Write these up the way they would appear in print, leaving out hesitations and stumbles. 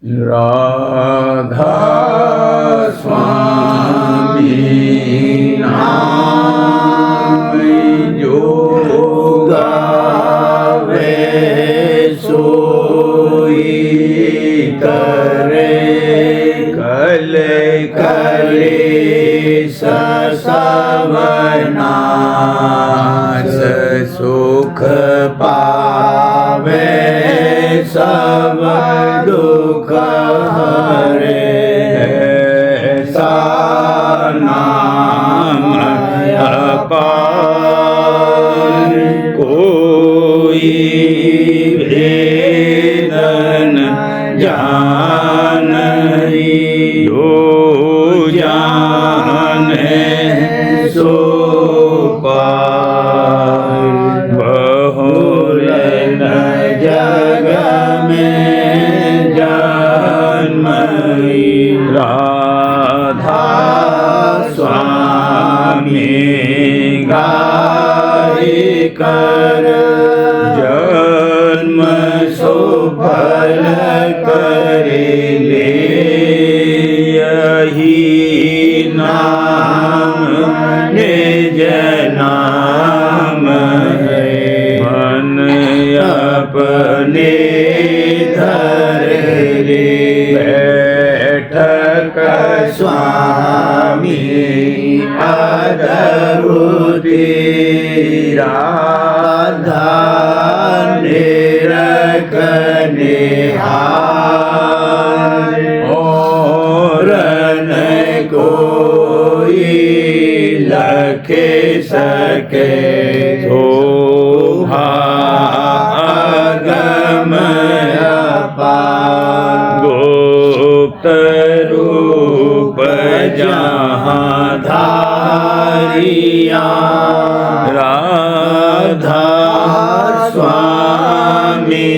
राधा स्वामी नाम जो गावे सोई करे कल कलेश सवनाश सुख पावे सब दुख हरे ऐसा नाम अपार कोई भेद न जानई जो जाने सो पार बहुल न जग में जन्मई राधा स्वामी गाय कर जन्म सुफल करे ले यही नाम निज नाम है मन अपने धर ले बैठक स्वामी अद्भुति राधा निरख निहार और न कोई लखे सके शोभा अगम अपार गुप्त रूप जहाँ धारिया राधा स्वामी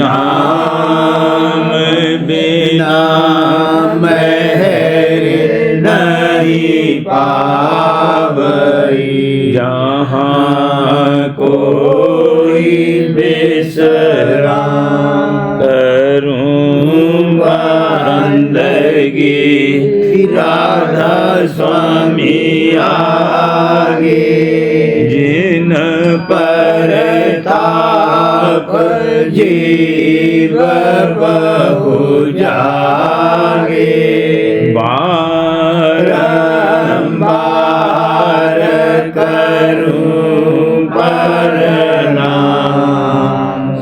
नाम बिना मेहर नहीं पावई जहाँ कोई विश्राम करूं बंदगी राधा स्वामी आगे जिन पर ताप जीव बहु जागे बारंबार करूं प्रणाम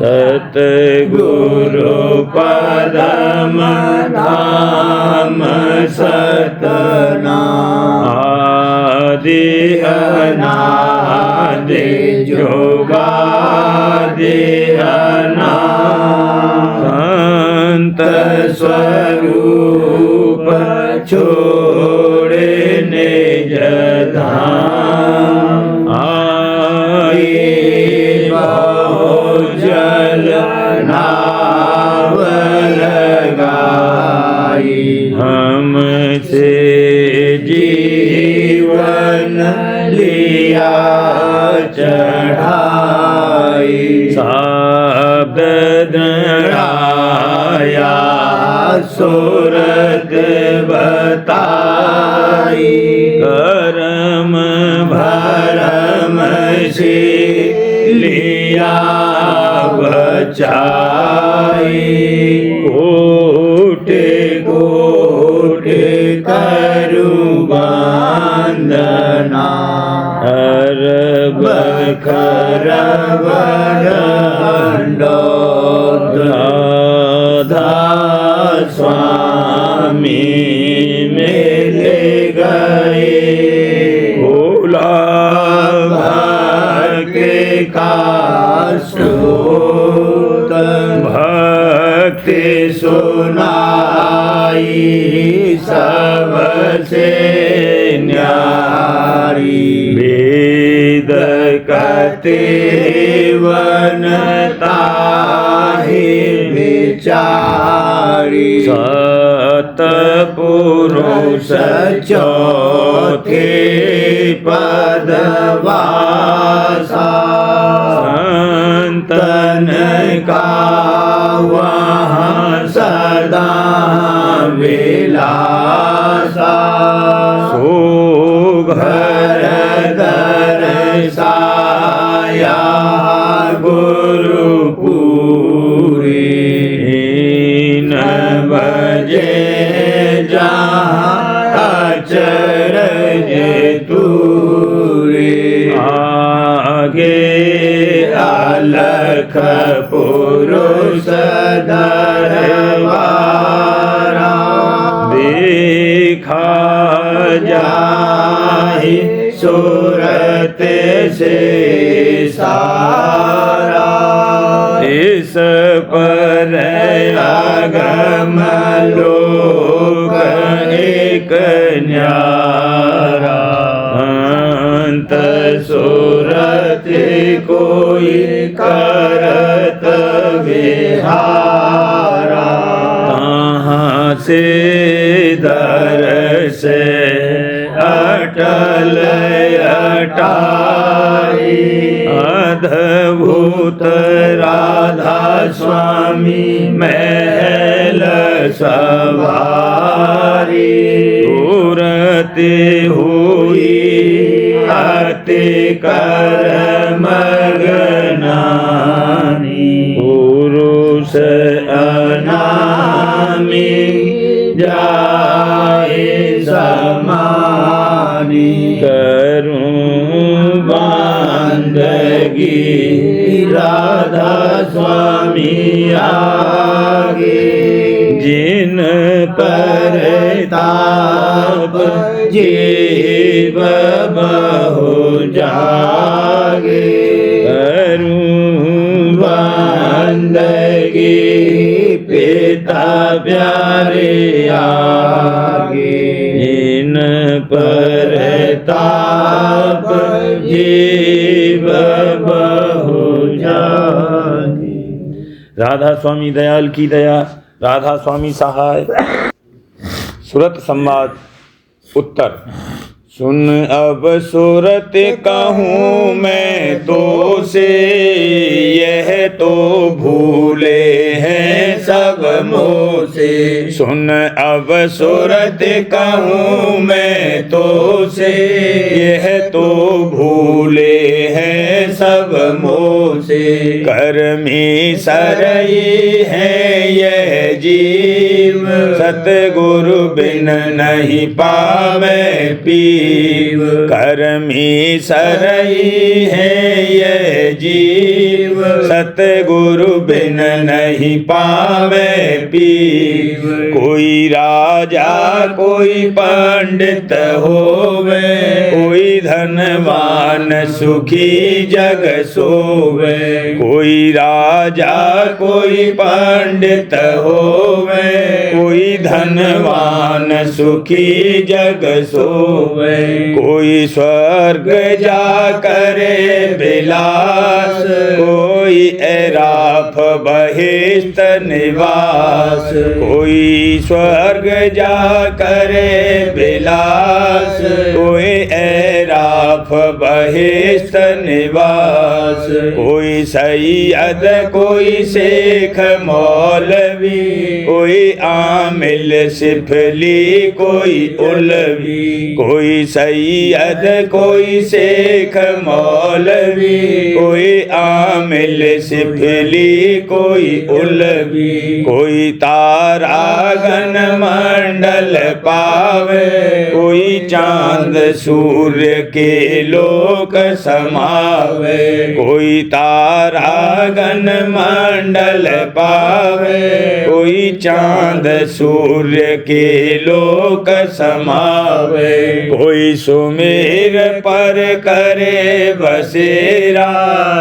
सतगुरु पदम धाम सतनाम आदि अनादि जोगादि अनाम संत स्वरूप छोड़े निज धाम आए बहुजल नाव लगाई हमसे जीवन लिया चढ़ाई शब्द दृढ़ाया सूरत बताई करम भरम से लिया बचाई कोटि कोटि करूं वंदना हर बखर राधा स्वामी मिल गए भोला के का सूत भक्ति सुनाई सबसे न्यारी वेद कतिवनता ही विचारी सतपुरुष चौथे पदवासा संतन का वहाँ सदा जे जहाँ अचरज तूरे आगे अलख पुरुष दरबारा देखा जाहि सूरत से सारा इस पर आगम लोक एक न्यारा अंत सूरत कोई करत विहारा तहाँ से दर्श अटल अटारी अद्भुत राधा स्वामी महल सवारी तुरत हुई अति कर मगनानी पुरुष अनामी जाए समानी करूं बंदगी राधा स्वामी आगे जिन पर ताप जीव बहु जागे करूं बंदगी पिता प्यारे आगे जिन पर ताप जीव बहु जागे। राधा स्वामी दयाल की दया, राधा स्वामी सहाय। सूरत संवाद उत्तर। सुन अब सूरत कहूँ मैं तो से, यह तो भूले हैं सब मोह से। सुन अब सूरत कहूँ मैं तो से, यह तो भूले हैं सब मोह से। कर्मी सरई है यह जीव, सतगुरु बिन नहीं पावे पीव। कर्मी सरई है यह जीव, सतगुरु बिन नहीं पावे पीव। कोई राजा कोई पंडित होवे, कोई धनवान सुखी जग सोवे। कोई राजा कोई पंडित होवे, कोई धनवान सुखी जग सोवे। कोई स्वर्ग जा करे विलास, कोई ऐराफ बहिष्ठ निवास। कोई स्वर्ग जा करे विलास, कोई ऐराफ बहिष्ठ निवास। कोई सैयद कोई शेख मौलवी, कोई आमिल सिफली कोई उलवी। कोई सैयद कोई शेख मौलवी, कोई आमिल सिफली कोई उलवी। कोई तारागण मंडल पावे, कोई चांद सूर्य के लोक समावे। कोई तारागण मंडल पावे, कोई चांद सूर्य के लोक समावे। कोई सुमेर पर करे बसेरा,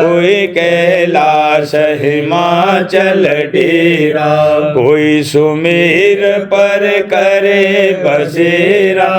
कोई कैलाश हिमाचल डेरा। कोई सुमेर पर करे बसेरा,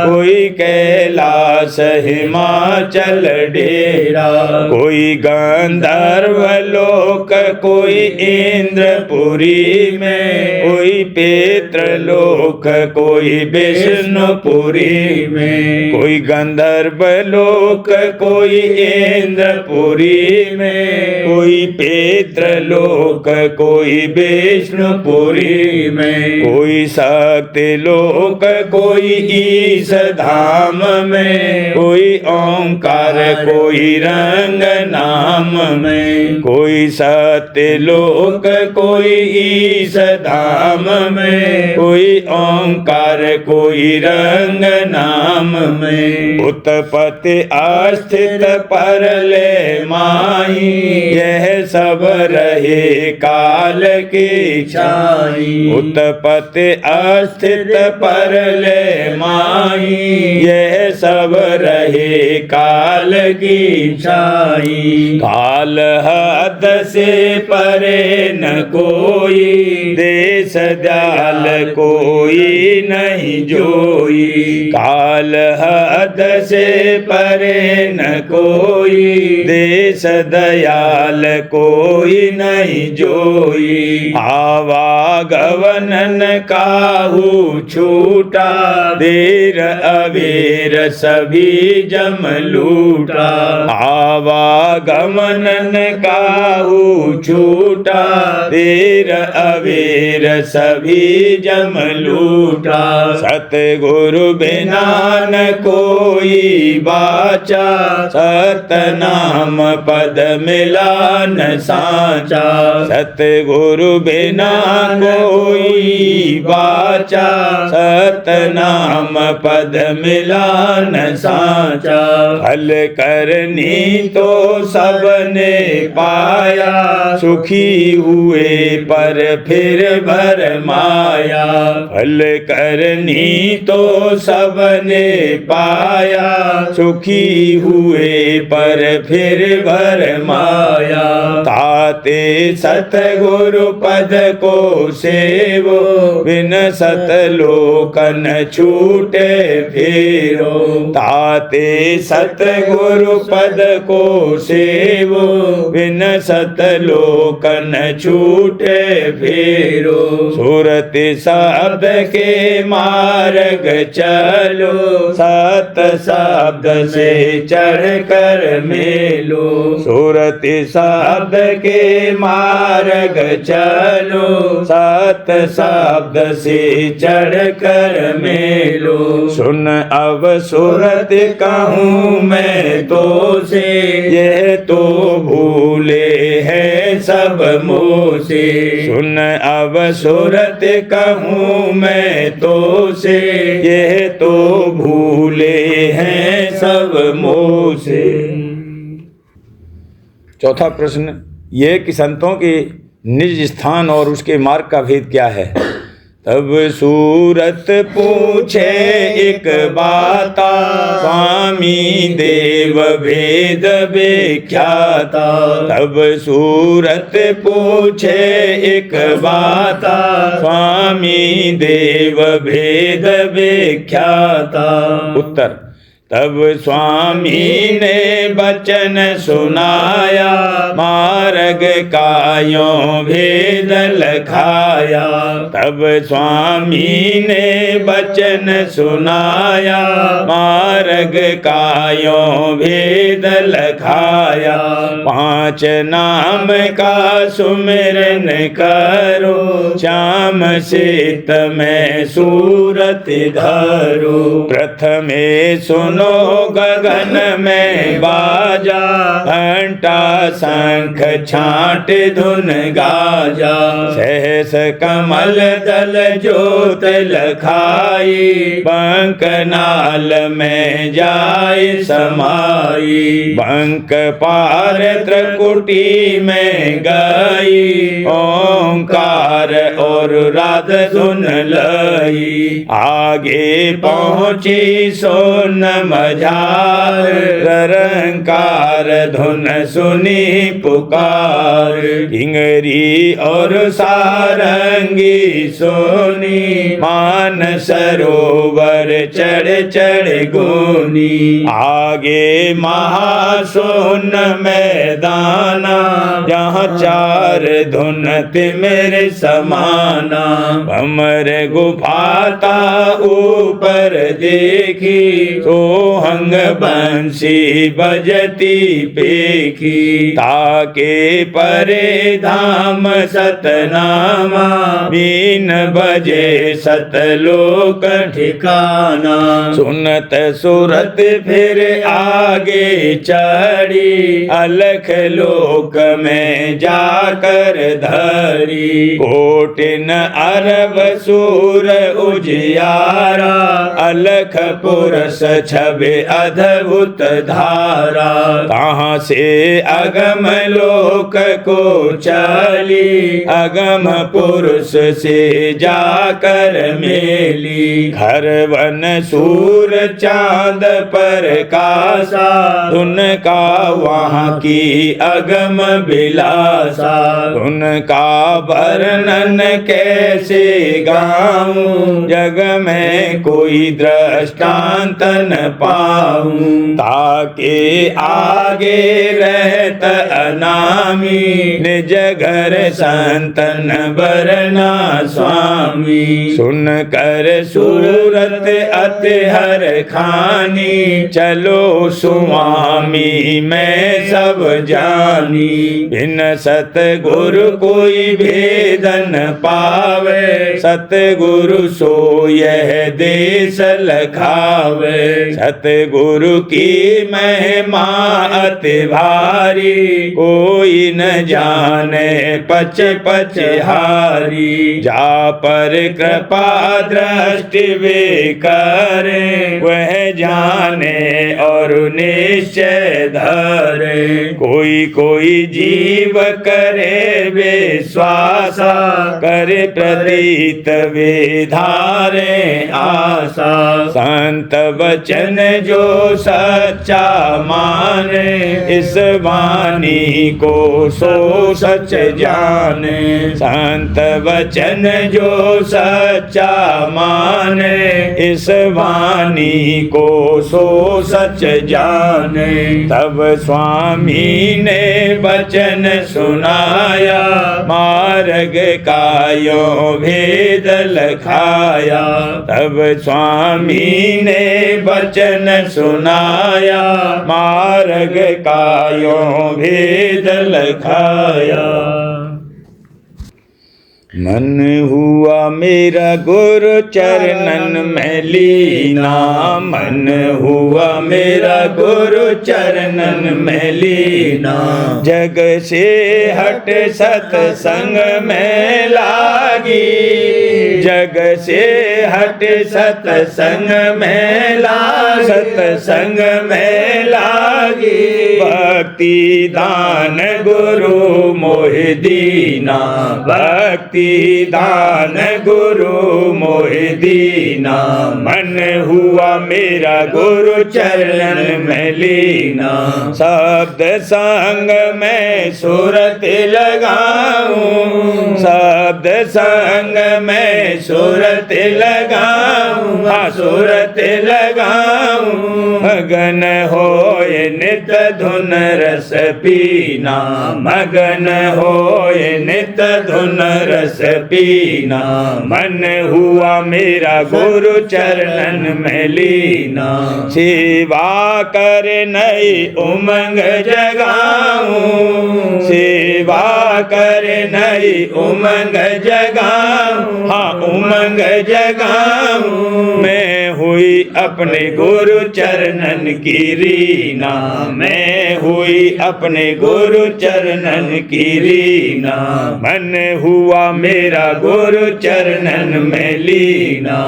कोई कैलाश हिमाचल डेरा। कोई गंधर्व लोक कोई इंद्रपुरी में, कोई पितृलोक कोई विष्णुपुरी में। कोई गंधर्व लोक कोई इंद्रपुरी में, कोई पितृलोक कोई विष्णुपुरी में। कोई शक्ति लोक कोई ईश धाम में, कोई ओंकार कोई रंग नाम में। कोई सत्य लोक कोई ईश धाम में, कोई ओंकार कोई रंग नाम में। उत्पत्ति अस्थित परलय माही, यह सब रहे काल की छाई। उत्पत्ति अस्थित परलय माही, यह सब रहे काल की छाई। काल हद से परे न कोई, देश दयाल कोई नहीं जोई। काल हद से परे न कोई, देश दयाल कोई नहीं जोई। आवागमन काहू छूटा, देर अबेर सभी जम लूटा। आवागमन काहू छूटा, देर अबेर सभी जम लूटा। सतगुरु बिना न कोई बाचा, सतनाम पद मिला न साचा। सतगुरु बिना कोई बाचा, सतनाम पद मिला न साचा। फल करनी तो सबने पाया, सुखी हुए पर फिर भर माया। फल करनी तो सबने पाया, सुखी हुए पर फिर भर माया। ताते सतगुरु पद को सेवो, बिन सतलोकन छूटे फेरो। ताते सतगुरु पद को सेवो, बिन सतलोकन छूटे फेरो। सुरत शब्द के मार्ग चलो, सत शब्द से चढ़ कर मेलो। सुरत शब्द के मार्ग चलो, सत शब्द से चढ़ कर मेलो। सुन अब सुरत कहूँ मैं तो से, यह तो भूले है सब मोह से। सुन अब सुरत कहूँ मैं तो से, यह तो भूले हैं सब मोह से। चौथा प्रश्न ये कि संतों के निज स्थान और उसके मार्ग का भेद क्या है। तब सूरत पूछे एक बाता, स्वामी देव भेद विख्याता। तब सूरत पूछे एक बाता, स्वामी देव भेद विख्याता। उत्तर तब स्वामी ने बचन सुनाया, मार्ग का यों भेद लखाया। तब स्वामी ने बचन सुनाया, मार्ग का यों भेद लखाया। पांच नाम का सुमिरन करो, श्याम सित में सूरत धरो। प्रथमे सुनो गगन में बाजा, घंटा शंख छाट धुन गाजा। सहस कमल दल जोत लखाई, बंक नाल में जाय समाई। बंक पार त्रिकुटी में गई, ओंकार और राध धुन लई। आगे पहुँची सोन मझार, रंकार धुन सुनी पुकार। ढिंगरी और सारंगी सोनी, मान सरोवर चढ़ चढ़ गोनी। आगे महासोन मैदाना, जहाँ चार धुन तिमिर समाना। भमर गुफाता ऊपर देखी, सो सोहंग बंसी बजती पेखी, ताके परे धाम सतनामा, बीन बजे सतलोक ठिकाना। सुनत सुरत फिर आगे चढ़ी, अलख लोक में जाकर धरी। कोटिन अरब सूर उजियारा, अलख पुरुष छबे अद्भुत धारा। कहाँ से अगम लोक को चली, अगम पुरुष से जाकर मेली। घर वन सूर चांद पर कासा, उनका वहाँ की अगम बिलासा। उनका वर्णन कैसे गाऊं, जग में कोई दृष्टांत न पाऊं। ताके आगे रहत अनामी, निज घर संतन बरना स्वामी। सुन कर सूरत अति हर खानी, चलो स्वामी मैं सब जानी। बिन सतगुरु कोई भेदन पावे, सतगुरु सो यह देश लखावे। सतगुरु की महिमा अति भारी, कोई न जाने पच पच हारी। जा पर कृपा दृष्टि वे करे, वह जाने और निश्चय धरे। कोई कोई जीव करे विश्वासा, करे प्रतीत वे धारे आशा। संत वचन जो सच्चा माने, इस वाणी को सो सच जाने। संत वचन जो सच्चा माने, इस वाणी को सो सच जाने। तब स्वामी ने वचन सुनाया, मार्ग का यो भेद लखाया। तब स्वामी ने वचन सुनाया, मार्ग का यो भेद लखाया। मन हुआ मेरा गुरु चरणन में लीना, मन हुआ मेरा गुरु चरणन में लीना। जग से हट सत्संग में लागी, जग से हट सत्संग में लागी, सत्संग में लागी। भक्ति दान गुरु मोहि दीना, भक्ति दान गुरु मोहि दीना। मन हुआ मेरा गुरु चरण में लीना। शब्द संग में सुरत लगाऊं, शब्द संग में सुरत लगाऊं, हाँ सुरत लगाऊं। मगन होए नित धुन रस पीना, मगन होए नित धुन रस पीना। मन हुआ मेरा गुरु चरणन में लीना। सेवा कर नई उमंग जगाऊं, सेवा कर नई उमंग जगाऊं, हाँ उमंग जगाऊं। मैं हुई अपने गुरु चरणन की रीना, मैं हुई अपने गुरु चरणन की रीना। मन हुआ मेरा गुरु चरणन में लीना।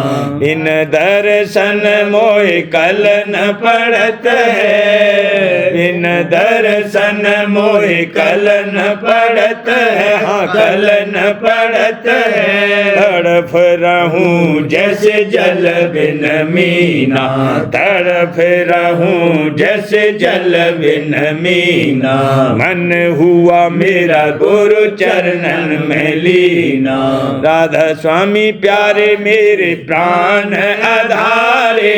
इन दर्शन मोह कल न पड़त है, इन दर्शन मोह कल न पड़त है, हाँ कल न पड़त है। तड़फ रहूं जैसे जल बिन मीना, तड़फ रहूं जैसे जल बिन मीना। मन हुआ मेरा गुरु चरणन में लीना। राधा स्वामी प्यारे मेरे प्राण आधारे,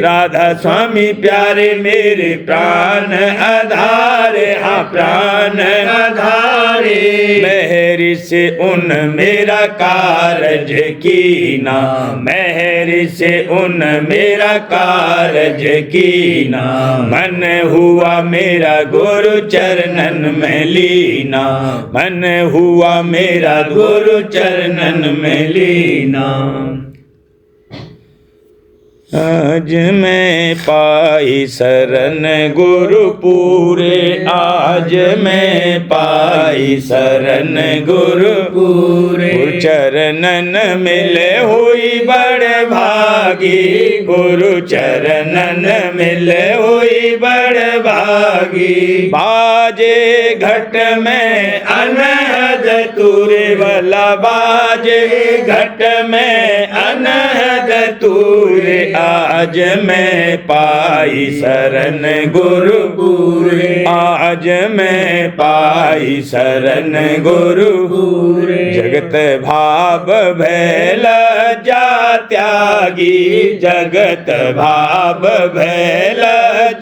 राधा स्वामी प्यारे मेरे प्राण आधारे, हाँ प्राण आधारे। मेहरी से उन मेरा कार कारज कीना, मेहर से उन मेरा कारज कीना। मन हुआ मेरा गुरु चरणन में लीना, मन हुआ मेरा गुरु चरणन में लीना। आज मैं पाई शरण गुरु पूरे, आज मैं पाई शरण गुरु पूरे। गुरु चरणन मिले हुई बड़ भागी, गुरु चरणन मिले हुई बड़ भागी। बाजे घट में अनहद तूरे वाला, बाजे घट में अनहद तूरे। आज मैं पाई शरण गुरु पूरे, आज मैं पाई शरण गुरु पूरे। जगत भाव भैल जा त्यागी, जगत भाव भैल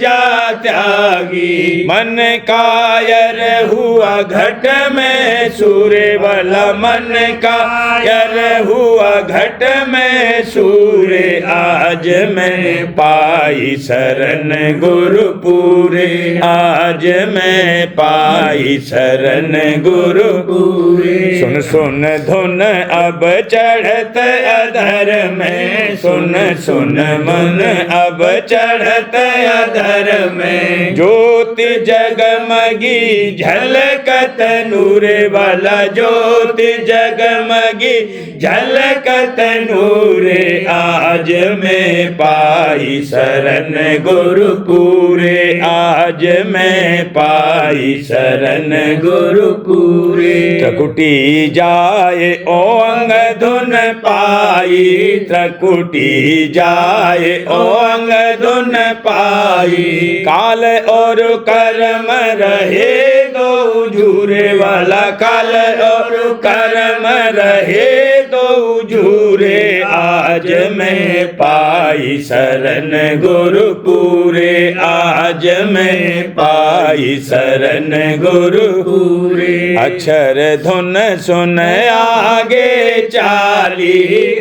जा त्यागी। मन कायर हुआ घट में सूर्य वाला, मन कायर हुआ घट में सूर्य। आज मैं पाई शरण गुरु पूरे, आज मैं पाई शरण गुरु पूरे। सुन सुन धुन अब चढ़त अधर में, सुन सुन मन अब चढ़त अधर में। ज्योति जगमगी झलकत नूर वाला, ज्योति जगमगी झलकत नूर। आज मैं पाई शरण गुरु पूरे, आज मैं पाई शरण गुरु पूरे। त्रिकुटी जाए ओ अंग धुन पाई, त्रिकुटी जाए ओ अंग धुन पाई। काल और कर्म रहे दो झूरे वाला, काल और कर्म रहे दो झूरे। आज मैं पाई शरण गुरु पूरे, आज मैं पाई शरण गुरु पूरे। अक्षर धुन सुन आगे चाली,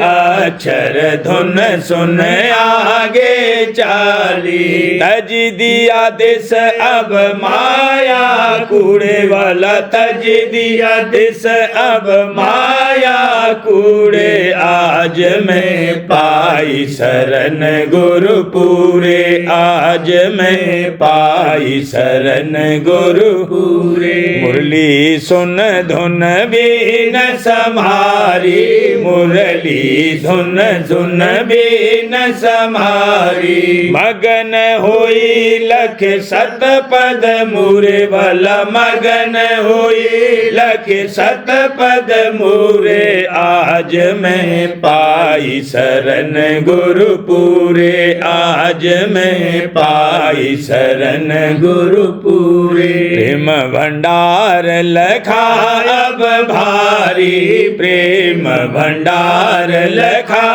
अक्षर धुन सुन आगे चाली। तज दिया दिस अब माया कूड़े वाला, तज दिया दिस अब माया कूड़े। आज मैं पाई शरण गुरु पूरे, आज मैं पाई शरण गुरु पूरे। मुरली सुन धुन बीन समारी, मुरली धुन धुन बीन समारी। मगन होई लख सत पद मुरे वाला, मगन होई लख सत पद मुरे। आज मैं पाई शरण गुरु पूरे, आज मैं पाई शरण गुरु पूरे। प्रेम भंडार लखा अब भारी, प्रेम भंडार लखा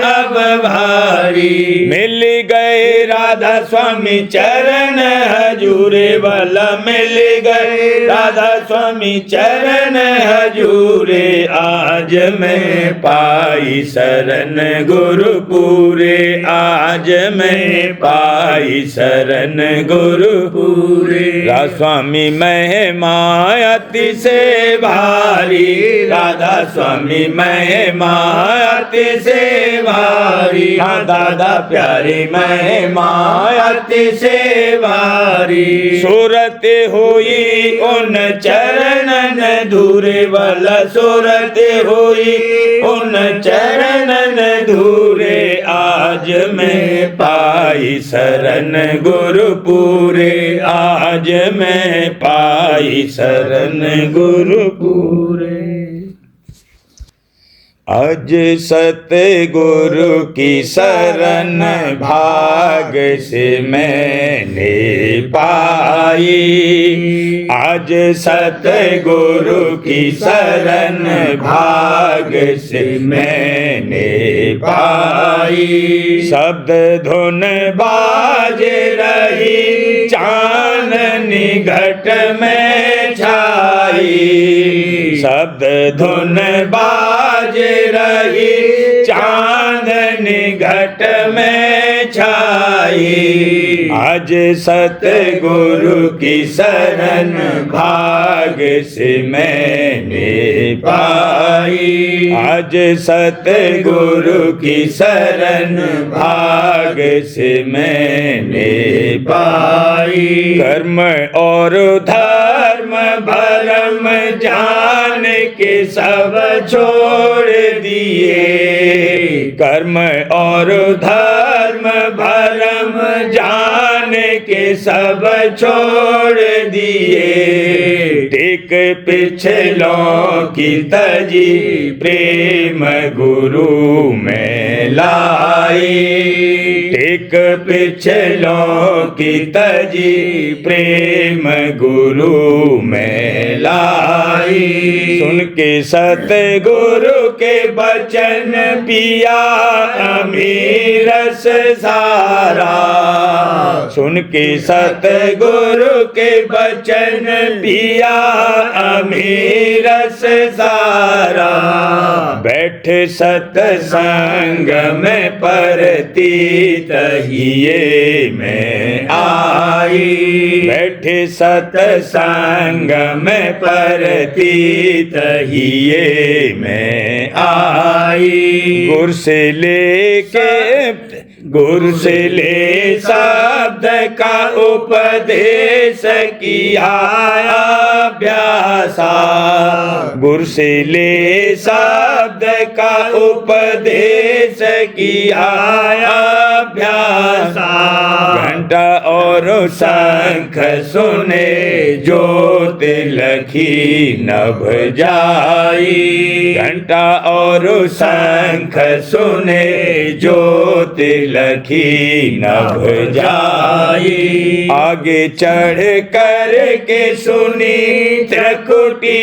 अब भारी। मिल गए राधा स्वामी चरण हजूरे वाला, मिल गए राधा स्वामी चरण हजूरे। आज मैं पाई शरण गुरु पूरे, आज मैं पाई शरण गुरु पूरे। राधा स्वामी महिमा अति से भारी, राधा स्वामी महिमा अति से भारी। दादा प्यारी महिमा अति से भारी। सूरत हुई उन चरणन धूरे वाला, सूरत हुई उन चरणन धूरे। आज मैं पाई शरण गुरु पूरे, आज मैं पाई शरण गुरु पूरे। आज सतगुरु की शरण भाग से मैंने पाई, आज सतगुरु की शरण भाग से मैंने पाई। शब्द धुन बाज रही चांदनी घट में छाई, शब्द धुन बाज बाज रही चांदनी घट में छाई। आज सतगुरु की शरण भाग से मैंने पाई। आज सतगुरु की शरण भाग से मैंने पाई। कर्म और धर्म भरम जान के सब छोड़ दिए। कर्म और धर्म भरम जान के सब छोड़ दिए। टेक पिछलों की तजी प्रेम गुरु में लाई। टेक पिछलों की तजी प्रेम गुरु में लाई। सुन के सतगुरु के वचन पिया अमीरस सारा। सुन के सतगुरु के वचन पिया अमीरस सारा। बैठ सतसंग में परतीत हिये में आई। बैठ सतसंग में परतीत हिये में आई। गुर से ले शब्द का उपदेश किया अभ्यासा। गुर से ले शब्द का उपदेश किया अभ्यासा। घंटा और शंख सुने ज्योत लखी नभ जाई। घंटा और शंख सुने ज्योत लखी नभ जाई। आगे चढ़ कर के सुनी त्रिकुटी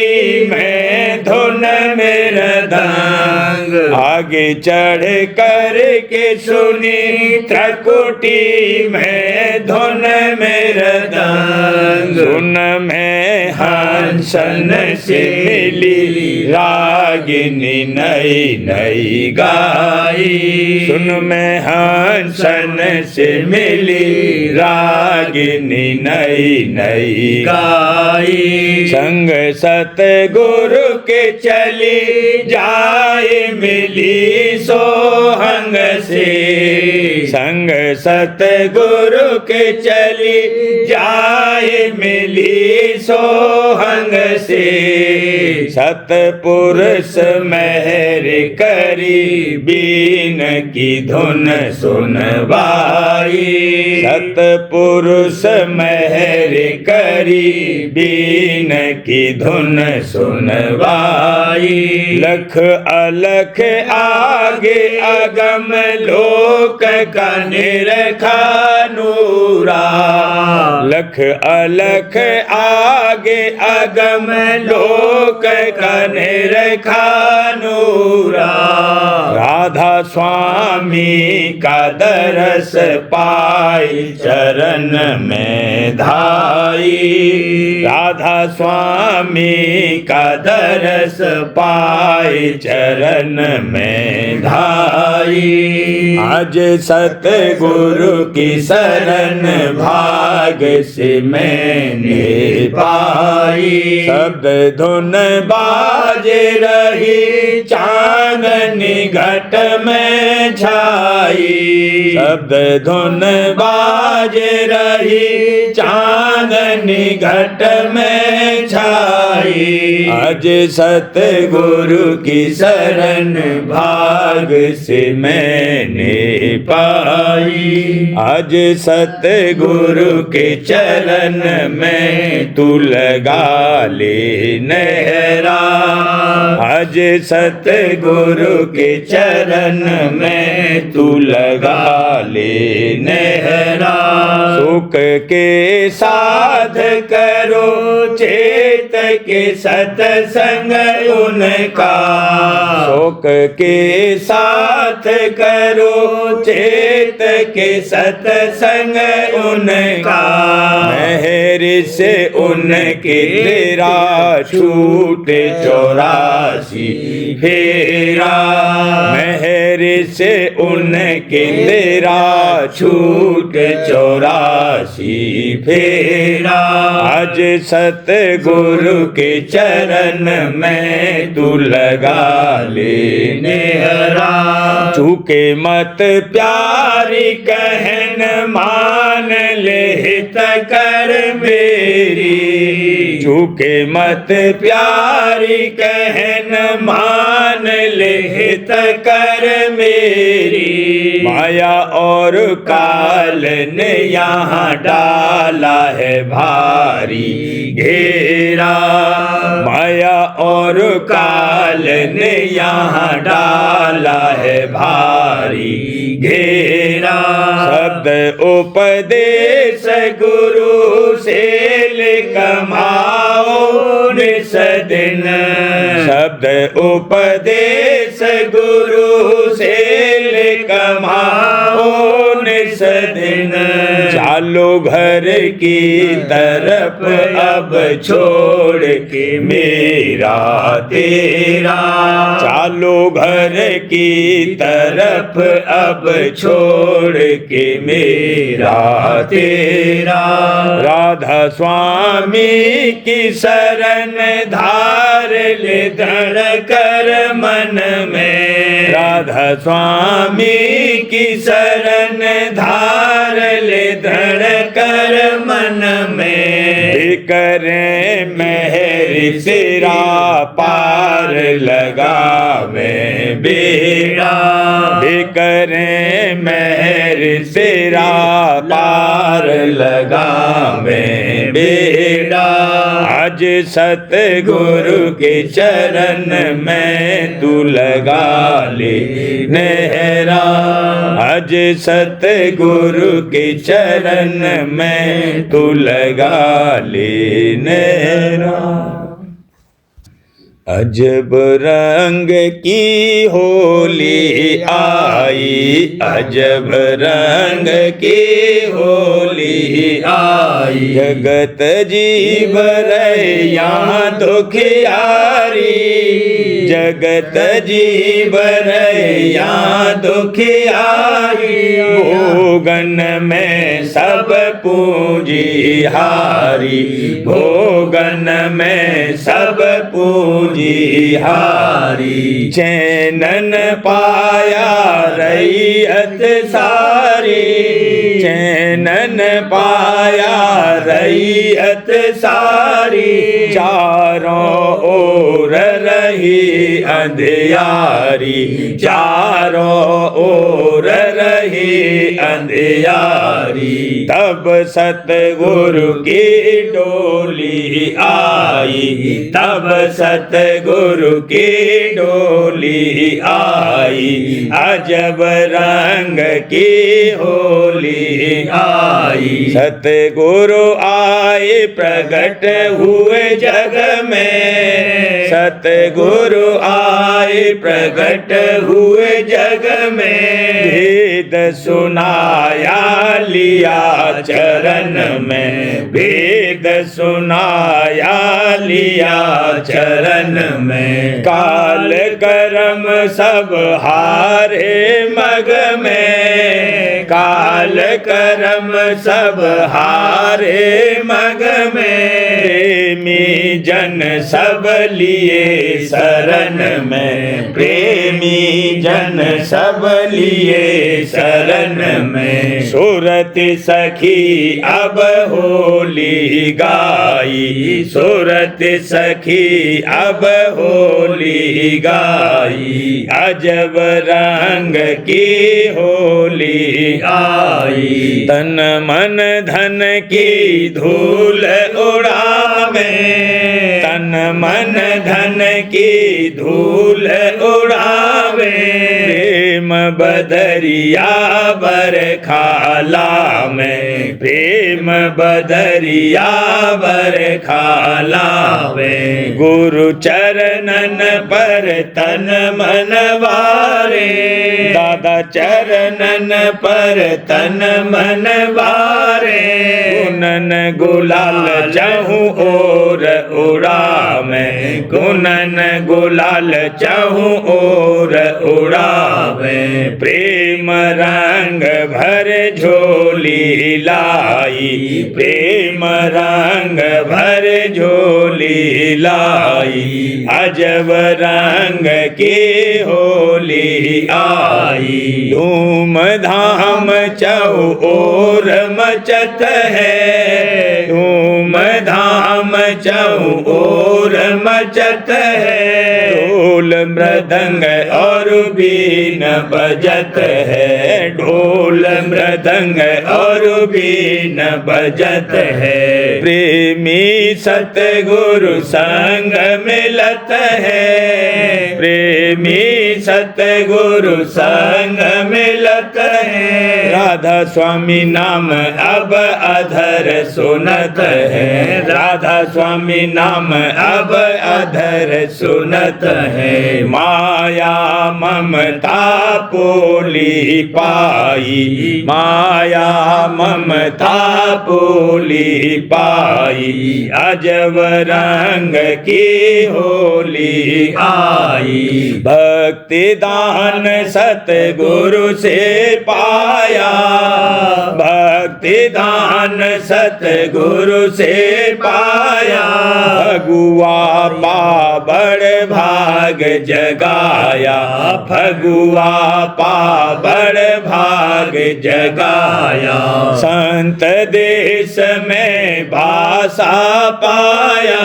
में धुन मृदंग। आगे चढ़ कर के सुनी त्रिकुटी में धुन मृदंग। सुन में हंसन से मिली रागिनी नई नई गाई। सुन में हंसन से मिली रागिनी नई नई गाई। संग सतगुरु के चली जाए मिली सोहंग से। संग सतगुरु के चली जाए मिली सोहंग से। सतपुरुष मेहर करी बीन की धुन सुनवाई। सतपुरुष मेहर करी बीन की धुन सुनवाई। लख अलख आगे अगम लोक का निरखा नूरा। लख अलख आगे अगम लोक का निरखा नूरा। राधा स्वामी का दरस पाई चरण में धाई। राधा स्वामी का दरस पाई चरण में धाई। आज सतगुरु की शरण भाग से मैंने पाई। शब्द धुन बाज रही चांदनी घट में छाई। शब्द धुन बाज रही चांदनी घट में छाई। आज सतगुरु की शरण भाग से मैंने पाई। आज सतगुरु के चरण में तू लगा ले नहरा। आज सतगुरु के चरण में तू लगा ले नहरा। सुख के साध करो चेत के सतसंग उनका। सुख के साथ करो चेत के सतसंग उनका। मेहर से उनके तेरा छूटे 84 फेरा। मेहर से उनके तेरा छूट 84 फेरा। आज सतगुरु के चरण में तू लगा ले नेहरा। चूके मत प्यारी कहन मान ले हित कर मेरी। चूके मत प्यारी कहन मान ले हित कर मेरी। माया और काल ने यहाँ डाला है भारी घेरा। माया और काल ने यहाँ डाला है भारी घेरा। शब्द उपदेश गुरु से ले कमाओ निस दिन। शब्द उपदेश गुरु से ले कमाओ निस दिन। चालो घर की तरफ अब छोड़ के मेरा तेरा। चालो घर की तरफ अब छोड़ के मेरा तेरा। राधा स्वामी की शरण धार ले धड़ कर मन में। राधा स्वामी की शरण धार ले धड़ कर मन में। करे मेहर तेरा पार लगावे बेड़ा। करे मेहर तेरा पार लगावे बेड़ा। आज सतगुरु के चरण में तू लगा ले नेहरा। आज सतगुरु के चरण में तू लगा ले नेहरा। अजब रंग की होली आई। अजब रंग की होली आई। जगत जीव रैया दुखियारी। जगत जीव रैया दुखियारी। भोगन में सब पूंजी हारी। भोगन में सब पूंजी हारी। चैनन पाया रैयत सारी। चैनन पाया रैयत सारी। चारों ओर रही अंधियारी। चारों ओर रही अंधियारी। तब सतगुरु की डोली आई। तब सतगुरु की डोली आई। अजब रंग की होली आई। सतगुरु आए प्रगट हुए जग में। सतगुरु आए प्रगट हुए जग में। भेद सुनाया लिया चरण में। भेद सुनाया लिया चरण में। काल कर्म सब हारे मग में। काल कर्म सब हारे मग में। प्रेमी जन सब लिए शरण में। प्रेमी जन सब लिए शरण में। सूरत सखी अब होली गाई। सूरत सखी अब होली गाई। अजब रंग की होली आई। तन मन धन की धूल उड़ावे। तन मन धन की धूल उड़ावे। प्रेम बदरिया बरखाला में। प्रेम बदरिया बरखाला में। गुरु चरणन पर तन मन वारे। दादा राधा चरणन पर तन मन बारे, गुनन गुलाल चहूँ और उड़ावे, गुनन गुलाल चहूँ और उड़ावे। प्रेम रंग भर झोली लाई, प्रेम रंग भर झोली लाई, अजब रंग की होली आई। धूम धाम चहु ओर मचत है, धूम धाम चहु ओर मचत है, ढोल मृदंग और बीन बजत है, ढोल मृदंग और बीन बजत है। प्रेमी सतगुरु संग मिलत है, प्रेमी सतगुरु संग मिलत है। राधा स्वामी नाम अब अधर सुनत है, राधा स्वामी नाम अब अधर सुनत है। माया ममता पोली पाई, माया ममता पोली पाई, अजब रंग की होली आई। भक्ति दान सतगुरु से पाया, भक्ति दान सतगुरु से पाया, फगुआ पाबड़ भाग जगाया, फगुआ पाबड़ भाग जगाया। संत देश में भाषा पाया,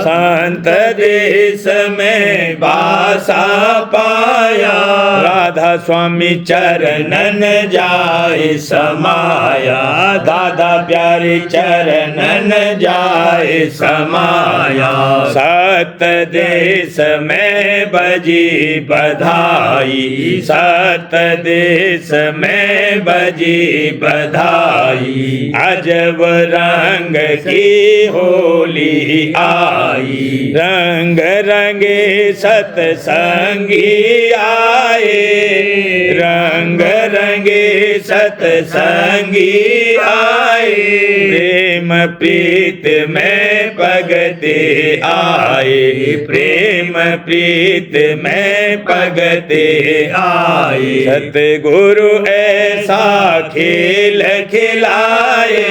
संत देश में भाषा पाया, राधा स्वामी चरणन जाए समाया, दादा प्यारे चरणन जाए समाया। सत देश में बजी बधाई, सत देश में बजी बधाई, अजब रंग की होली आई। रंग रंगे सतसंगी आए, रंग रंगे सतसंगी आए, प्रेम प्रीत में पगते आए, प्रेम प्रीत में पगते आए। सतगुरु ऐसा खेल खिलाए,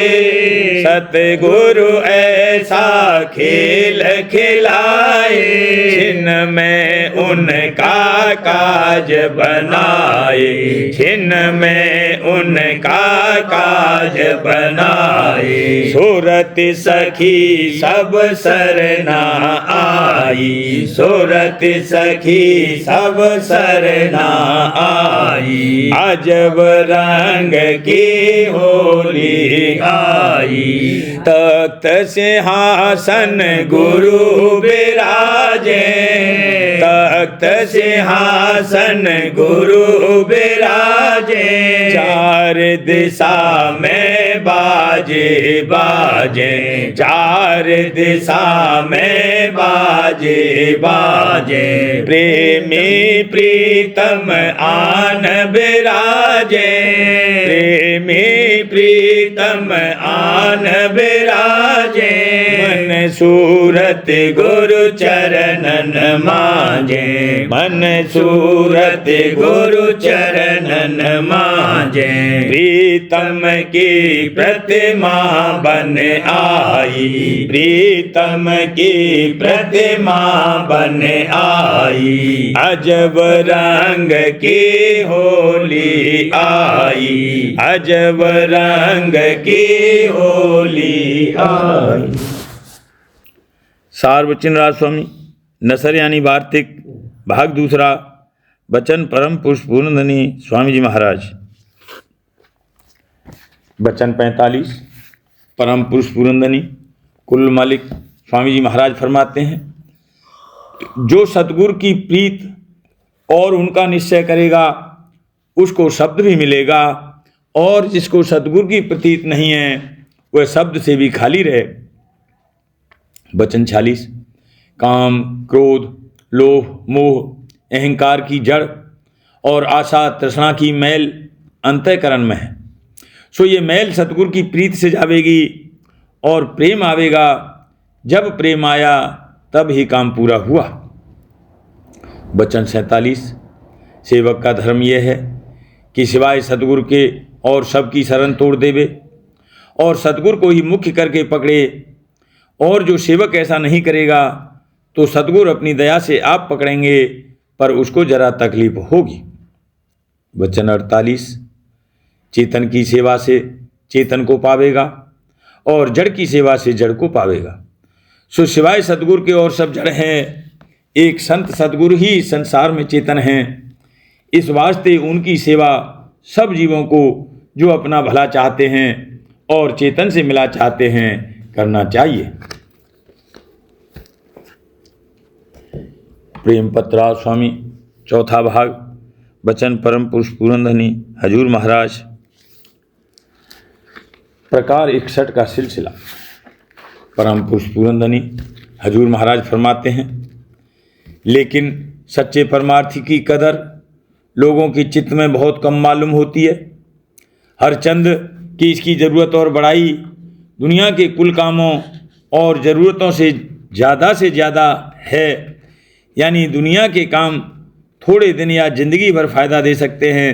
सतगुरु ऐसा खेल खिलाए, छिन्न में उनका काज बनाए, छिन्न में उनका काज बनाए। सूरत सखी सब सरना आई, सूरत सखी सब सरना आई, अजब रंग की होली आई। तख्त सिंहासन गुरु विराजे, तख्त सिंहासन गुरु विराजे, चार दिशा में बाजे बाजे, चार दिशा में बाजे बाजे, प्रेमी प्रीतम आन विराजे, प्रेमी प्रीतम आन विराजे, मन सूरत गुरु चरणन मांजे, मन सूरत गुरु चरणन मांजे, प्रीतम की प्रतिमा बन आई, प्रीतम की प्रतिमा बन आई, अजब रंग की होली आई, अजब रंग की होली आई। सार वचन राज स्वामी नसर यानी वार्तिक भाग दूसरा, बचन परम पुरुष पूर्णधनी स्वामी जी महाराज। बचन 45 परम पुरुष पूर्णधनी कुल मालिक स्वामी जी महाराज फरमाते हैं, जो सतगुरु की प्रीत और उनका निश्चय करेगा उसको शब्द भी मिलेगा, और जिसको सतगुरु की प्रतीत नहीं है वह शब्द से भी खाली रहे। बचन 46 काम क्रोध लोभ मोह अहंकार की जड़ और आशा तृष्णा की मैल अंतःकरण में है। सो ये मैल सतगुरु की प्रीत से जावेगी और प्रेम आवेगा। जब प्रेम आया तब ही काम पूरा हुआ। वचन 47। सेवक का धर्म यह है कि सिवाय सतगुरु के और सबकी शरण तोड़ देवे और सतगुरु को ही मुख्य करके पकड़े। और जो सेवक ऐसा नहीं करेगा तो सतगुरु अपनी दया से आप पकड़ेंगे, पर उसको जरा तकलीफ होगी। वचन 48। चेतन की सेवा से चेतन को पावेगा और जड़ की सेवा से जड़ को पावेगा। सो सिवाय सतगुरु के और सब जड़ हैं, एक संत सतगुरु ही संसार में चेतन हैं। इस वास्ते उनकी सेवा सब जीवों को जो अपना भला चाहते हैं और चेतन से मिला चाहते हैं करना चाहिए। प्रेम पत्रा स्वामी चौथा भाग। वचन परम पुरुष पूरनधनी हजूर महाराज। प्रकार 61 का सिलसिला। परम पुरुष पूरनधनी हजूर महाराज फरमाते हैं, लेकिन सच्चे परमार्थी की कदर लोगों की चित्त में बहुत कम मालूम होती है। हर चंद की इसकी ज़रूरत और बड़ाई दुनिया के कुल कामों और ज़रूरतों से ज़्यादा है। यानी दुनिया के काम थोड़े दिन या ज़िंदगी भर फ़ायदा दे सकते हैं,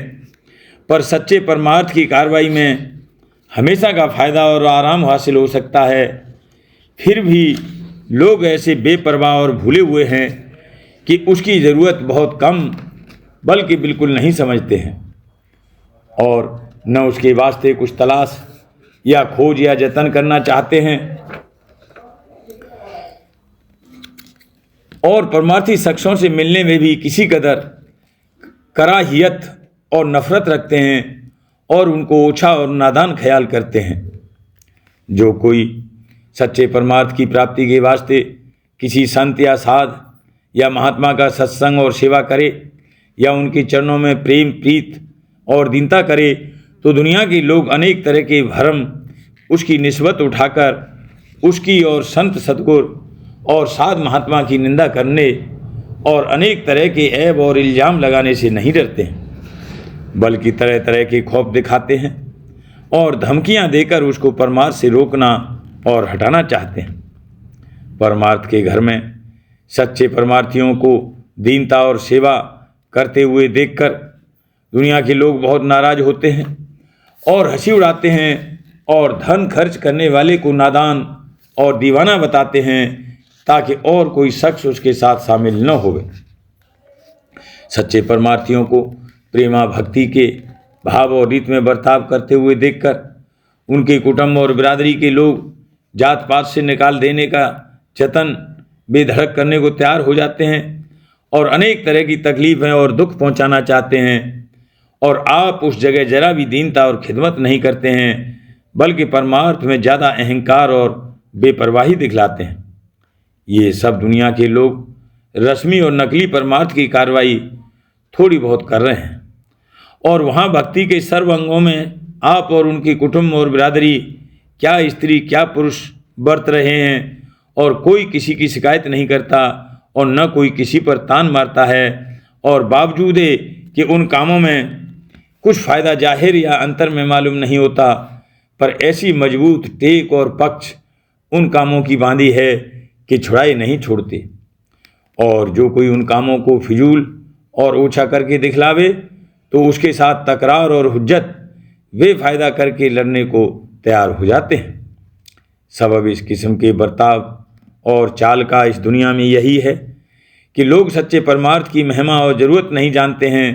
पर सच्चे परमार्थ की कार्रवाई में हमेशा का फ़ायदा और आराम हासिल हो सकता है। फिर भी लोग ऐसे बेपरवाह और भूले हुए हैं कि उसकी ज़रूरत बहुत कम बल्कि बिल्कुल नहीं समझते हैं और न उसके वास्ते कुछ तलाश या खोज या जतन करना चाहते हैं। और परमार्थी शख्सों से मिलने में भी किसी कदर कराहियत और नफरत रखते हैं और उनको ओछा और नादान ख्याल करते हैं। जो कोई सच्चे परमार्थ की प्राप्ति के वास्ते किसी संत या साध या महात्मा का सत्संग और सेवा करे या उनके चरणों में प्रेम प्रीत और दीनता करे, तो दुनिया के लोग अनेक तरह के भरम उसकी निस्बत उठाकर उसकी और संत सतगुरु और साध महात्मा की निंदा करने और अनेक तरह के ऐब और इल्ज़ाम लगाने से नहीं डरते हैं, बल्कि तरह तरह के खौफ दिखाते हैं और धमकियां देकर उसको परमार्थ से रोकना और हटाना चाहते हैं। परमार्थ के घर में सच्चे परमार्थियों को दीनता और सेवा करते हुए देखकर दुनिया के लोग बहुत नाराज होते हैं और हंसी उड़ाते हैं और धन खर्च करने वाले को नादान और दीवाना बताते हैं ताकि और कोई शख्स उसके साथ शामिल न होवे। सच्चे परमार्थियों को प्रेमा भक्ति के भाव और रीत में बर्ताव करते हुए देखकर उनके कुटुंब और बिरादरी के लोग जात पात से निकाल देने का जतन बेधड़क करने को तैयार हो जाते हैं और अनेक तरह की तकलीफें और दुख पहुंचाना चाहते हैं। और आप उस जगह जरा भी दीनता और खिदमत नहीं करते हैं, बल्कि परमार्थ में ज़्यादा अहंकार और बेपरवाही दिखलाते हैं। ये सब दुनिया के लोग रस्मी और नकली परमार्थ की कार्रवाई थोड़ी बहुत कर रहे हैं और वहाँ भक्ति के सर्व अंगों में आप और उनके कुटुंब और बिरादरी, क्या स्त्री क्या पुरुष बरत रहे हैं और कोई किसी की शिकायत नहीं करता और न कोई किसी पर तान मारता है। और बावजूद कि उन कामों में कुछ फ़ायदा जाहिर या अंतर में मालूम नहीं होता, पर ऐसी मजबूत टेक और पक्ष उन कामों की बांधी है कि छुड़ाए नहीं छोड़ते। और जो कोई उन कामों को फिजूल और ओछा करके दिखलावे तो उसके साथ तकरार और हुज्जत वे फ़ायदा करके लड़ने को तैयार हो जाते हैं। सबब इस किस्म के बर्ताव और चाल का इस दुनिया में यही है कि लोग सच्चे परमार्थ की महिमा और ज़रूरत नहीं जानते हैं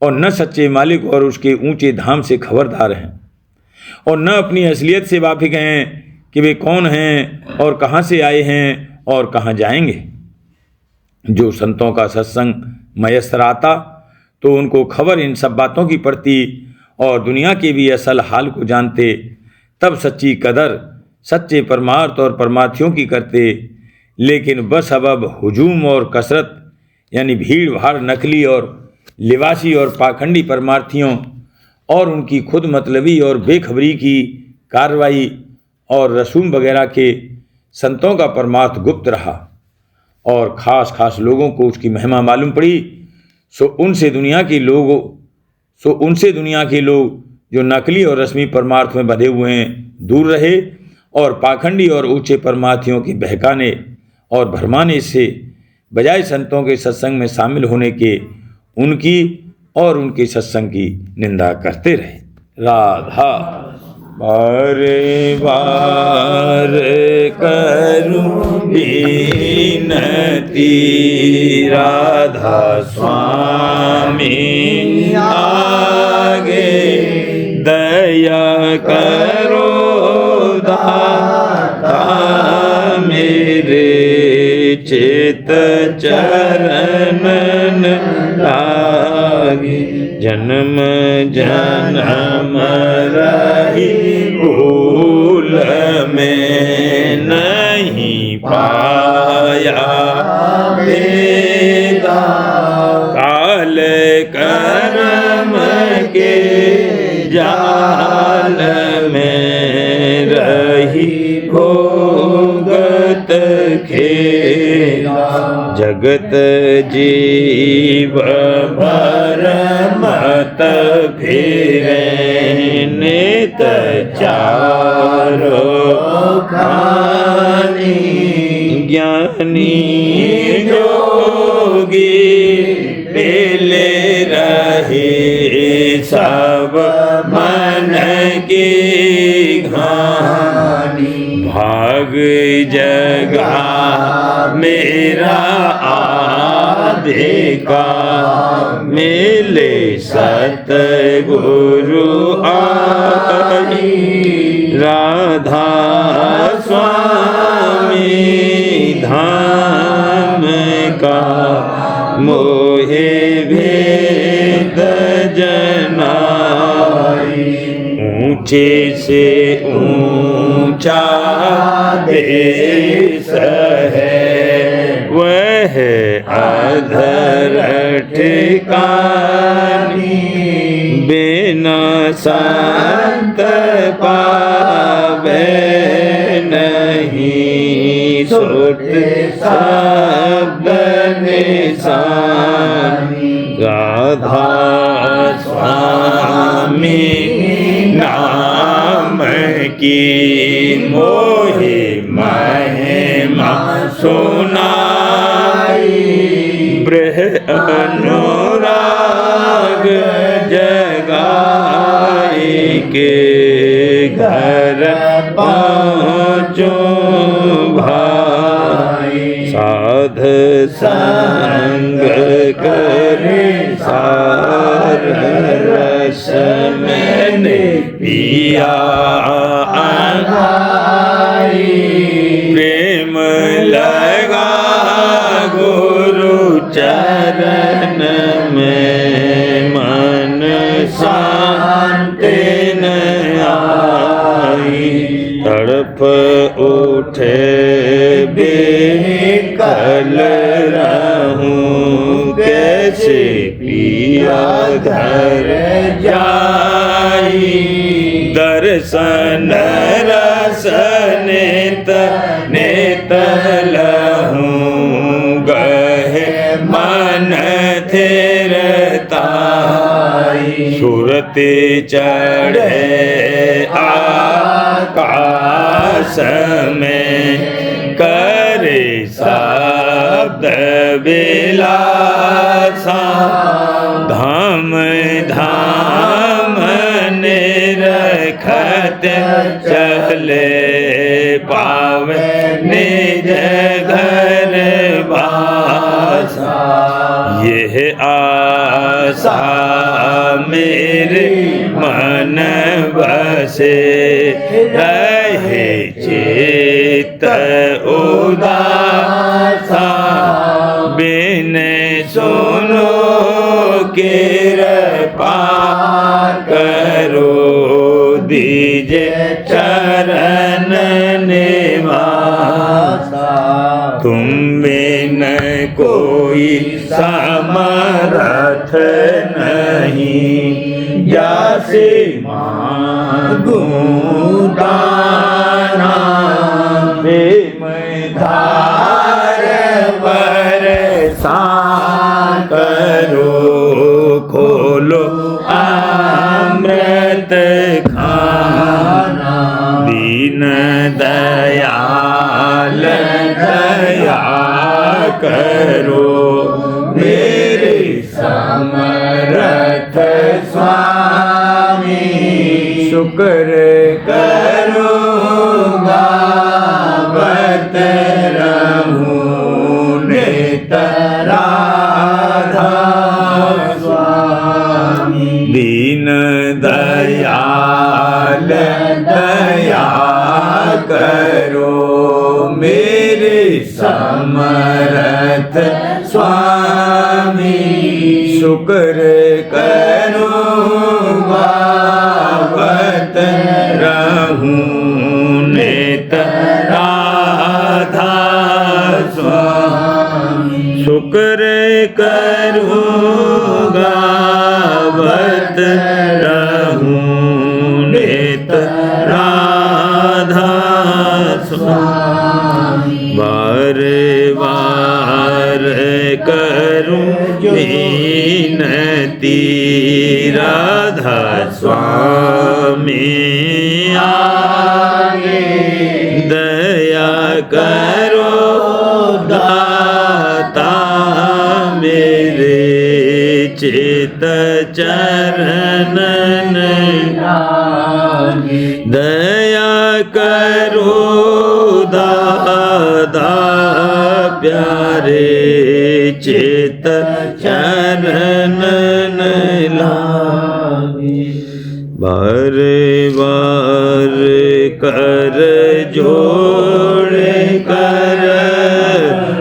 और न सच्चे मालिक और उसके ऊंचे धाम से खबरदार हैं और न अपनी असलियत से वाकिफ़ हैं कि वे कौन हैं और कहाँ से आए हैं और कहाँ जाएंगे। जो संतों का सत्संग मयस्सर आता तो उनको खबर इन सब बातों की पड़ती और दुनिया के भी असल हाल को जानते, तब सच्ची कदर सच्चे परमार्थ और परमार्थियों की करते। लेकिन बसबब हुजूम और कसरत यानी भीड़ भाड़ नकली और लिबासी और पाखंडी परमार्थियों और उनकी खुद मतलबी और बेखबरी की कार्रवाई और रसूम वगैरह के संतों का परमार्थ गुप्त रहा और ख़ास लोगों को उसकी महिमा मालूम पड़ी, सो उनसे दुनिया के लोग जो नकली और रस्मी परमार्थ में बंधे हुए हैं दूर रहे, और पाखंडी और ऊंचे परमार्थियों के बहकाने और भरमाने से बजाय संतों के सत्संग में शामिल होने के उनकी और उनके सत्संग की निंदा करते रहे। राधा बारे बार करूं विनती, राधा स्वामी आगे दया करो दाता मेरे, चित चरणन लागे, जन्म जन्म रही भूल में नहीं पाया वेदा, काल कर्म के जाल में रही भोगत खेला, जगत जीव भर मत फिरे, नित चारो खानी, ज्ञानी जोगी पेले रहे, सब मन की घानी, भाग जगा मेरा आधे का, मिले सतगुरु आई, राधा स्वामी धाम का, मोहे भेद जनाई, ऊंचे से ऊंचा देश है, वह अधर ठिकानी, बिना संत पावे नहीं, सुट शब्द निशानी, राधा स्वामी नाम की मोहे महिमा सुनाई, ब्रह अनुराग जगाई के घर पहुँचो भाई, साध संग करे सार रस मैंने पिया आई, प्रेम लगा गुरु चरण में, मन शांति न आई, तड़प उठे बेकल रहूं, कैसे पिया घर जाई, दर्शन रस नेत नेत लहूं, गहे मन थिरताई, सुरते चढ़े आकाश में, करे शब्द विलासा, धाम धाम निरखत चले, पावे निज घर वासा, यह आशा मेरे मन बसे, रहे चित्त उदासा, बिन सुनो कृपा करो, दीजे चरण निवासा, तुम बिन कोई समर्थ नहीं, जासे मांगूं दाना, प्रेम धार बरसा करो, बोलो अमृत खाना। दीन दयाल दया करो मेरे समर्थ स्वामी। शुक्र करूँगा बत रहूं नित राधा स्वामी। दीन दयाल दया करो मेरे समर्थ स्वामी। शुक्र करूँगा बत रहूं नित राधा स्वामी। शुक्र करूँगा बत रहूं नित राधा स्वामी। बार बार करूं विनती राधा स्वामी आगे। दया करो दाता मेरे चित चरणन लागे। दया करो दादा प्यारे चित चरणन लागे। बार बार कर जोड़े कर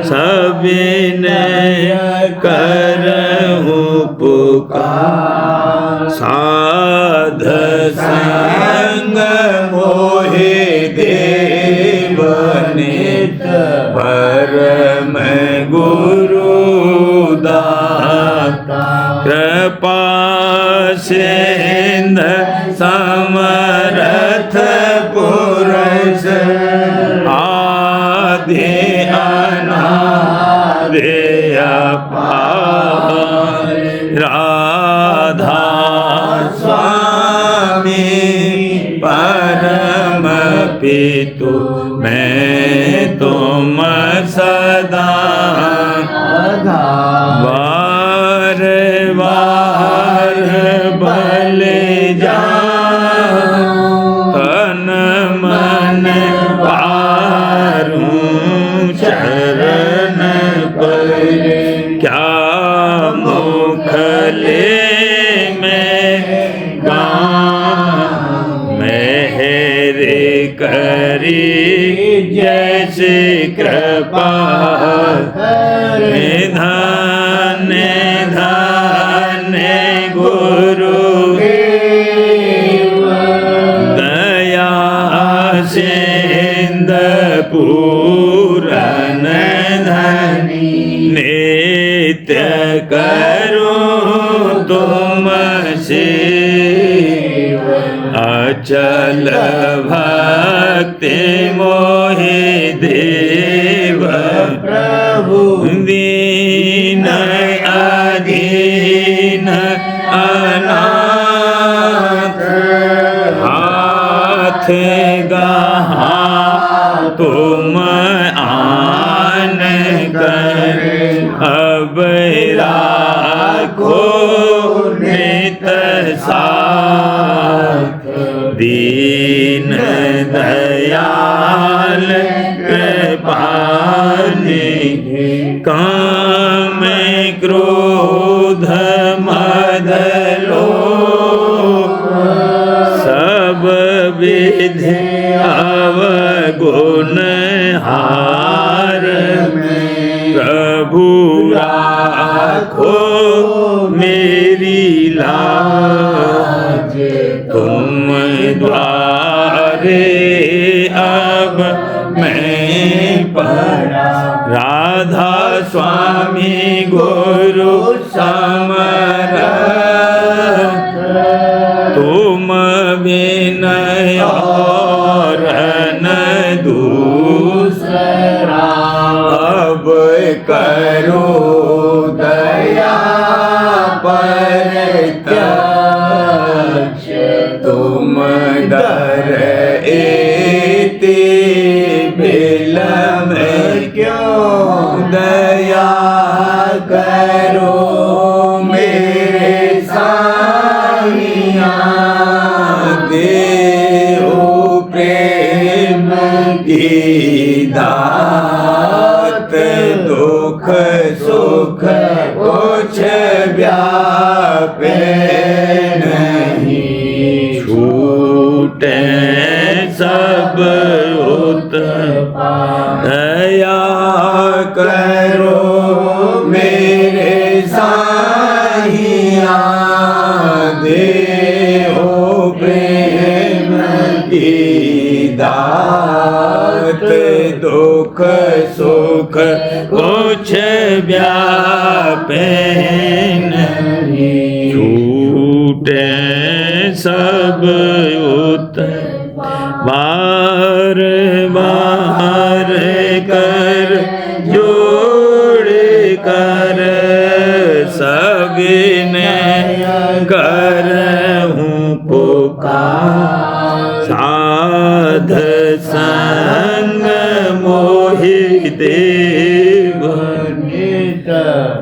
सबिने करहूं पुकार। साध संग मोहे देव नित परम गुरु दाता। कृपा सिंध समर्थ पुरुष आदि अनादि अपार। राधा स्वामी परम पितु मैं तुम सदा। बार बार बले जाऊं तन मन पारूं चरण पर। क्या मुख ले मैं गाऊं मेहरे करी जैसे कृपा करे। धन्य धन्य गुरु दया सिंध पूरन धनी। नित्य करूं तुम से अचल भक्ति मोहि देव प्रभु। दीन अधीन अनाथ हाथ गहा तुम आन कर। अब राखो नित साथ। दीन दयाल कृपानिधि। काम क्रोध मद लोभ सब विधि अवगुण हार में। प्रभु राखो मेरी लाज तुम द्वारे अब मैं पड़ा। राधा स्वामी गुरु समर्थ तुम विनय और न दूसरा। अब करो दया पर यक्ष तुम दर एते विलंब क्यों दया करो मेरे साईया देओ प्रेम की दात दुख सुख कुछ व्यापे नहीं छूटे सब उत्पात दया करो मेरे साईया देओ प्रेम की दात दुख सुख कुछ व्यापे नहीं छूटे सब बार बार कर जोड़ कर सगने करहूँ पुकार साध संग मोहि देव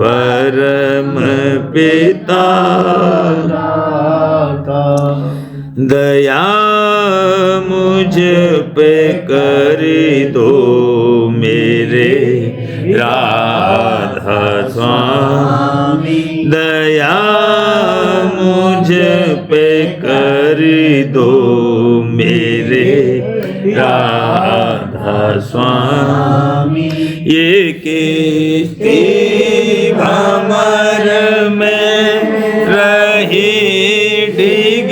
परम पिता दया मुझ पे कर दो मेरे राधा स्वामी दया मुझ पे कर दो मेरे राधा स्वामी ये किस्ती भंवर में रही डिग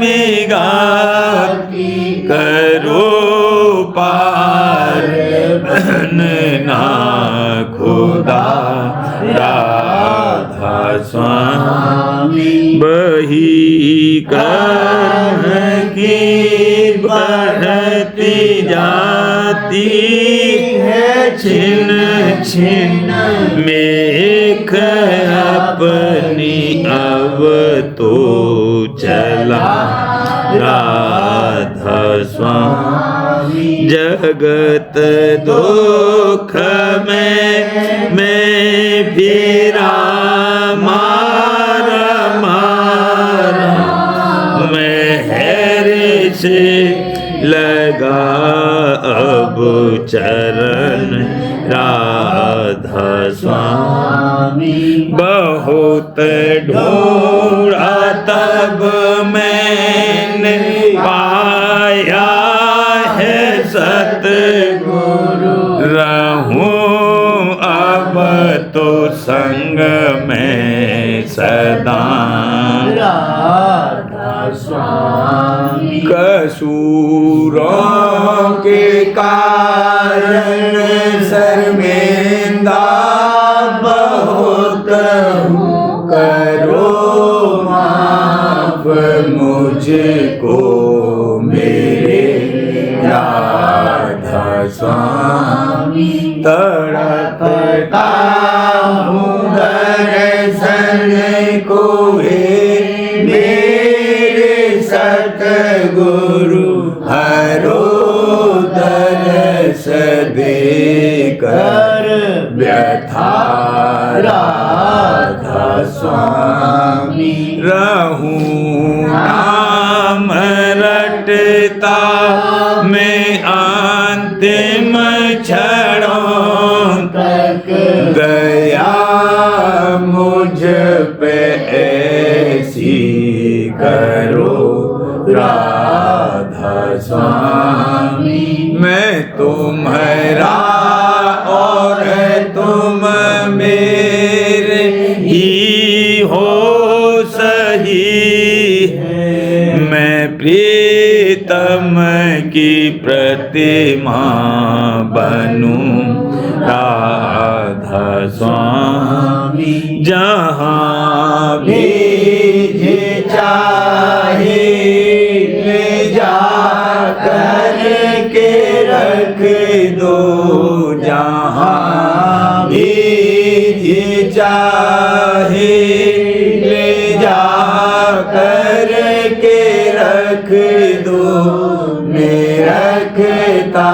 में गाती करो पार ना खुदा राधा स्वामी बही कर की बढ़ती जाती है छिन छिन मेघ अपनी अब तो चला राधा स्वामी जगत दुख में मैं फिरा मारा मारा मेहर से लगा अब चरण राधा स्वामी बहुत ढूंढा तब मैंने पाया है सतगुरु रहूं अब तो संग में सदा राधा स्वामी कसूरों के कारण शर्मिंदा बहुत हूँ करो माफ मुझको मेरे राधा स्वामी तड़पता हूँ दर्शन को मेरे सतगुरु हरो दर्श देकर व्यथा राधा स्वामी रहूं नाम रटता मैं अंतिम क्षणों तक दया मुझ पे ऐसी करो राधा स्वामी मैं तुम्हारा और तुम मेरे ही हो सही है मैं प्रीतम की प्रतिमा बनूं राधा स्वामी जहाँ भी चाहे ले जा कर के रख दो जहाँ भी चाहे ले जा रख दो, मैं रखता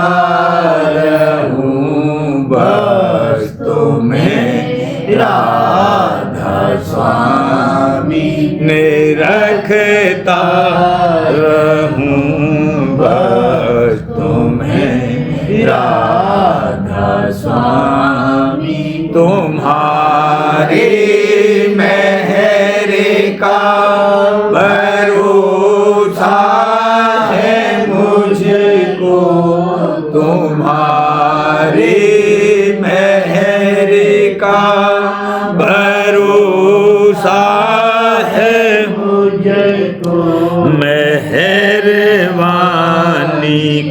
रहूं बस तुम्हें राधा स्वामी, मैं रखता रहूं बस तुम्हें राधा स्वामी। तुम्हारे मेहर का भरोसा है मुझको, तुम्हारे मेहर का भरोसा है मुझको, मेहरबानी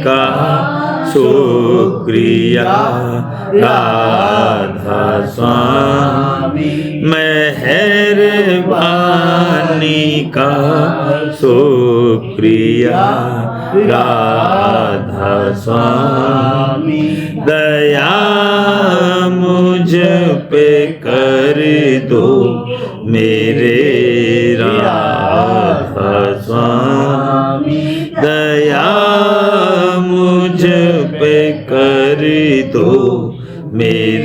का शुक्रिया राधा स्वामी, मेहरबानी का शुक्रिया राधा स्वामी। दया मुझ पे कर दो मेरे राधा स्वामी, दया मुझ पे कर दो मेरे